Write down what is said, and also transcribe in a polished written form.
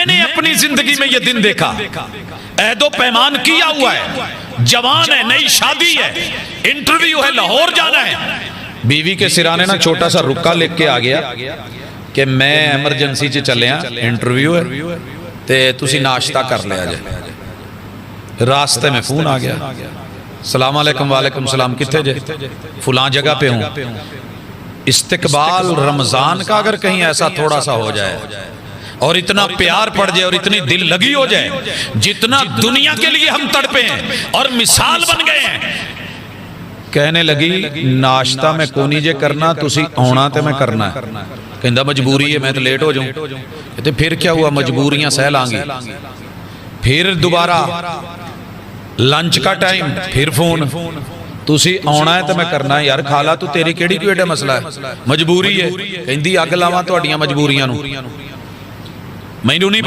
मैंने अपनी जिंदगी में यह दिन देखा, ऐदो पैमान किया हुआ है, जवान है, नई शादी है, इंटरव्यू है, लाहौर जाना है। बीवी के सिराने ना छोटा सा रुक्का लिख के आ गया कि मैं एमरजेंसी च चलिया, इंटरव्यू है ते तुसी नाश्ता कर लिया जे। रास्ते में फोन आ गया, सलाम अलैकुम। वालेकुम सलाम, किथे जे? फुला जगह पे हूं। इस्तिकबाल रमजान का अगर कहीं ऐसा थोड़ा सा हो जाए और इतना प्यार पड़ जाए और इतनी दिल लगी हो जाए, जितना दुनिया के लिए हम तड़पे हैं और मिसाल बन गए हैं। कहने लगी नाश्ता मैं कोनी जे करना, तुसी आना ते मैं करना है। कहंदा मजबूरी है, मैं तो लेट हो जाऊं। कहते फिर क्या हुआ, मजबूरियां सह लांगी। फिर दोबारा लंच का टाइम, फिर फोन, तुसी आना है तो मैं करना है। यार खाला तू, तेरी केड़ी कोई एडा मसला है, मजबूरी है। कहंदी अग लावां तुहाडियां मजबूरियां नूं, मैनू नहीं